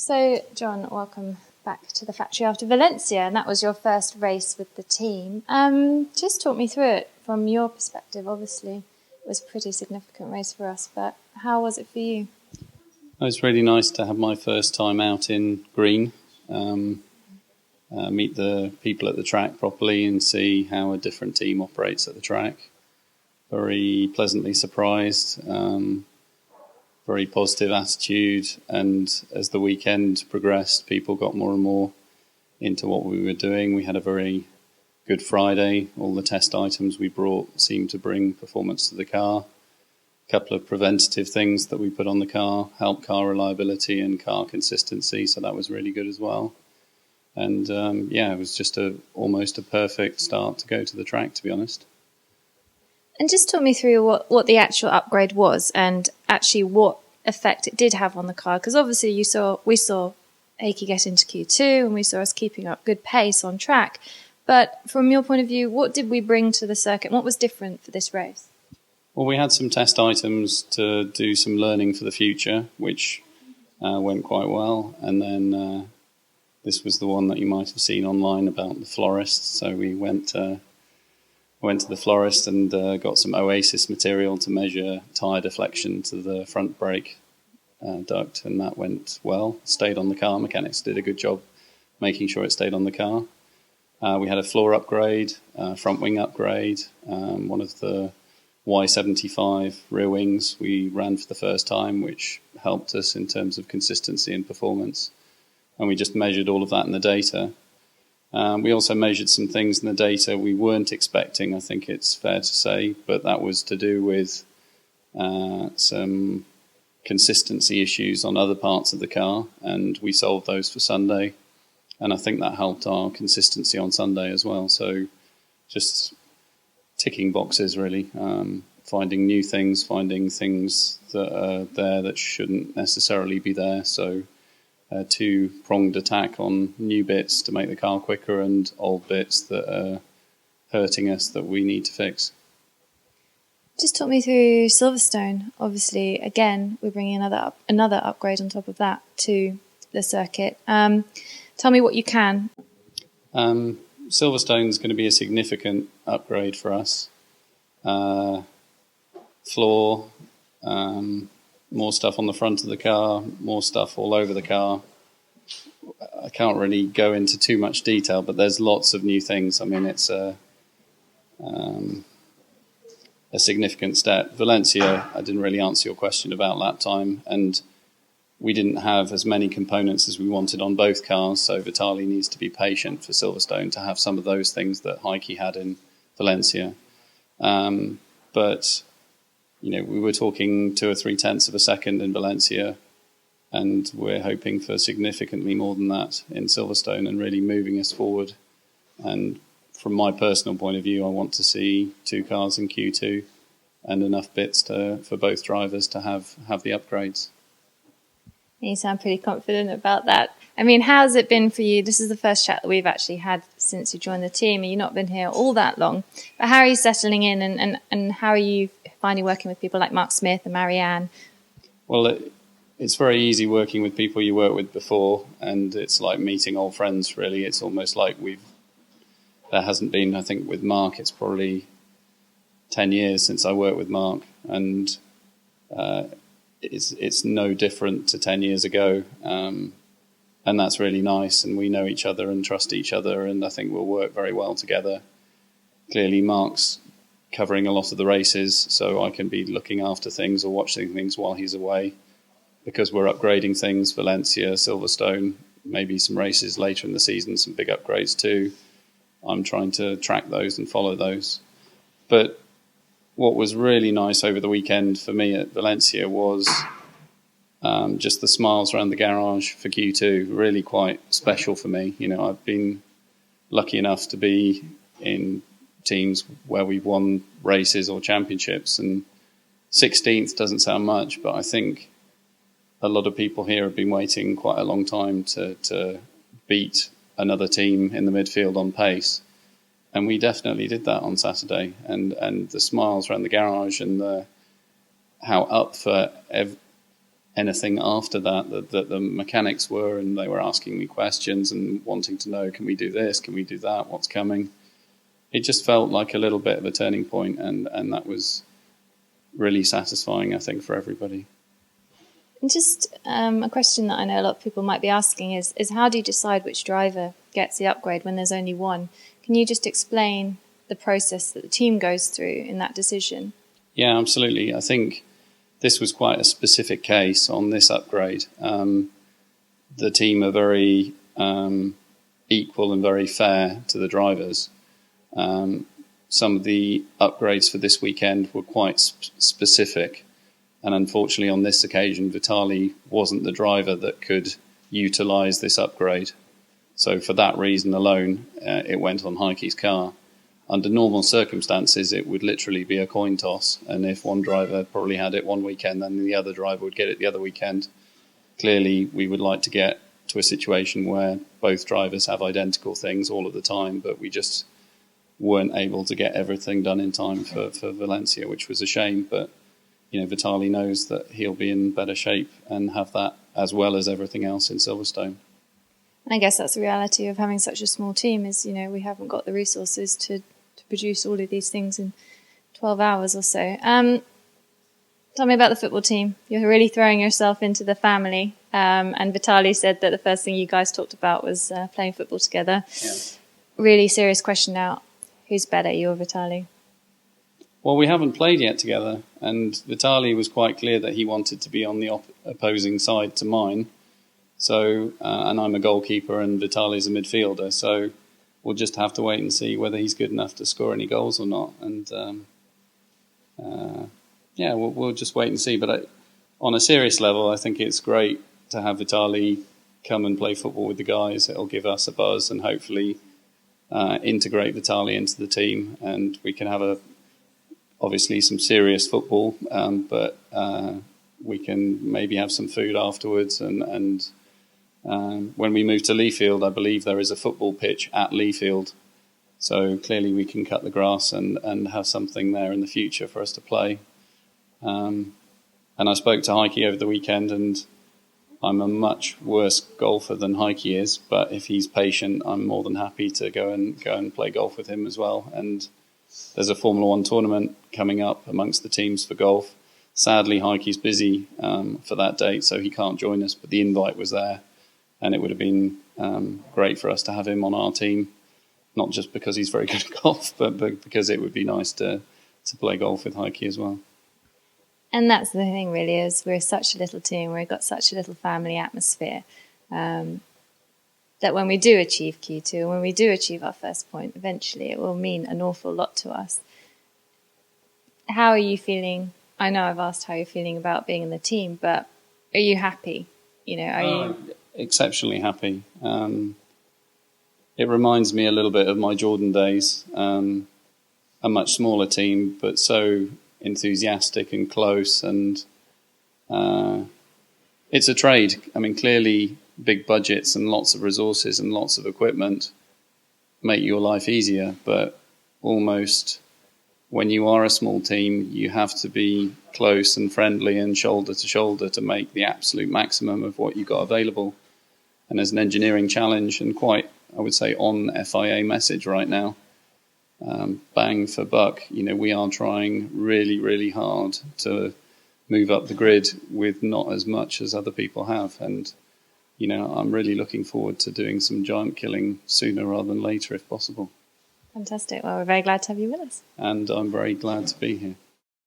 So, John, welcome back to the factory after Valencia, and that was your first race with the team. Just talk me through it from your perspective. Obviously, it was a pretty significant race for us, but how was it for you? It was really nice to have my first time out in green, meet the people at the track properly and see how a different team operates at the track. Very pleasantly surprised. Very positive attitude, and as the weekend progressed, people got more and more into what we were doing. We had a very good Friday. All the test items we brought seemed to bring performance to the car. A couple of preventative things that we put on the car helped car reliability and car consistency, so that was really good as well. And it was just almost a perfect start to go to the track, to be honest. And just talk me through what the actual upgrade was and actually what effect it did have on the car. Because obviously we saw Heikki get into Q2 and we saw us keeping up good pace on track. But from your point of view, what did we bring to the circuit? What was different for this race? Well, we had some test items to do some learning for the future, which went quite well. And then this was the one that you might have seen online about the florist. So we went to the florist and got some Oasis material to measure tyre deflection to the front brake duct, and that went well. Stayed on the car. Mechanics did a good job making sure it stayed on the car. We had a floor upgrade, front wing upgrade, one of the Y75 rear wings we ran for the first time, which helped us in terms of consistency and performance. And we just measured all of that in the data. We also measured some things in the data we weren't expecting, I think it's fair to say, but that was to do with some consistency issues on other parts of the car, and we solved those for Sunday. And I think that helped our consistency on Sunday as well. So just ticking boxes, really, finding new things, finding things that are there that shouldn't necessarily be there. So a two-pronged attack on new bits to make the car quicker and old bits that are hurting us that we need to fix. Just talk me through Silverstone. Obviously, again, we're bringing another upgrade on top of that to the circuit. Tell me what you can. Silverstone is going to be a significant upgrade for us. Floor, more stuff on the front of the car, more stuff all over the car. I can't really go into too much detail, but there's lots of new things. I mean, it's a significant step. Valencia, I didn't really answer your question about lap time, and we didn't have as many components as we wanted on both cars, so Vitaly needs to be patient for Silverstone to have some of those things that Heikki had in Valencia. But we were talking 2 or 3 tenths of a second in Valencia, and we're hoping for significantly more than that in Silverstone and really moving us forward. And from my personal point of view, I want to see 2 cars in Q2 and enough bits for both drivers to have the upgrades. You sound pretty confident about that. I mean, how's it been for you? This is the first chat that we've actually had since you joined the team, and you've not been here all that long. But how are you settling in, and how are you finding working with people like Mark Smith and Marianne? Well, it's very easy working with people you worked with before, and it's like meeting old friends, really. It's almost like there hasn't been, I think with Mark, it's probably 10 years since I worked with Mark, and it's no different to 10 years ago, and that's really nice, and we know each other and trust each other, and I think we'll work very well together. Clearly Mark's covering a lot of the races, so I can be looking after things or watching things while he's away, because we're upgrading things, Valencia, Silverstone, maybe some races later in the season, some big upgrades too. I'm trying to track those and follow those. But what was really nice over the weekend for me at Valencia was just the smiles around the garage for Q2, really quite special for me. I've been lucky enough to be in teams where we've won races or championships, and 16th doesn't sound much, but I think a lot of people here have been waiting quite a long time to beat another team in the midfield on pace. And we definitely did that on Saturday. And the smiles around the garage and how up for anything after that the mechanics were, and they were asking me questions and wanting to know, can we do this, can we do that, what's coming. It just felt like a little bit of a turning point, and that was really satisfying, I think, for everybody. And just a question that I know a lot of people might be asking is how do you decide which driver gets the upgrade when there's only one? Can you just explain the process that the team goes through in that decision? Yeah, absolutely. I think this was quite a specific case on this upgrade. The team are very equal and very fair to the drivers. Some of the upgrades for this weekend were quite specific, and unfortunately on this occasion Vitaly wasn't the driver that could utilise this upgrade. So for that reason alone, it went on Heike's car. Under normal circumstances, it would literally be a coin toss, and if one driver probably had it one weekend, then the other driver would get it the other weekend. Clearly, we would like to get to a situation where both drivers have identical things all of the time, but we just weren't able to get everything done in time for Valencia, which was a shame. But Vitaly knows that he'll be in better shape and have that as well as everything else in Silverstone. And I guess that's the reality of having such a small team is, we haven't got the resources to produce all of these things in 12 hours or so. Tell me about the football team. You're really throwing yourself into the family. And Vitaly said that the first thing you guys talked about was playing football together. Yeah. Really serious question now. Who's better, you or Vitaly? Well, we haven't played yet together. And Vitaly was quite clear that he wanted to be on the opposing side to mine. So, and I'm a goalkeeper and Vitaly's a midfielder. So we'll just have to wait and see whether he's good enough to score any goals or not. And we'll just wait and see. But on a serious level, I think it's great to have Vitaly come and play football with the guys. It'll give us a buzz and hopefully integrate Vitaly into the team, and we can have obviously some serious football, but we can maybe have some food afterwards. And when we move to Leafield, I believe there is a football pitch at Leafield. So clearly we can cut the grass and have something there in the future for us to play. And I spoke to Heike over the weekend, and I'm a much worse golfer than Heike is. But if he's patient, I'm more than happy to go and play golf with him as well. And there's a Formula One tournament coming up amongst the teams for golf. Sadly, Heike's busy for that date, so he can't join us. But the invite was there. And it would have been great for us to have him on our team, not just because he's very good at golf, but because it would be nice to play golf with Heike as well. And that's the thing, really, is we're such a little team, we've got such a little family atmosphere, that when we do achieve Q2, and when we do achieve our first point, eventually it will mean an awful lot to us. How are you feeling? I know I've asked how you're feeling about being in the team, but are you happy? Are you... Exceptionally happy. It reminds me a little bit of my Jordan days. A much smaller team, but so enthusiastic and close, and it's a trade. I mean, clearly big budgets and lots of resources and lots of equipment make your life easier, but almost when you are a small team, you have to be close and friendly and shoulder to shoulder to make the absolute maximum of what you've got available. And as an engineering challenge, and quite, I would say, on FIA message right now, bang for buck, we are trying really, really hard to move up the grid with not as much as other people have. And, I'm really looking forward to doing some giant killing sooner rather than later if possible. Fantastic. Well, we're very glad to have you with us. And I'm very glad to be here.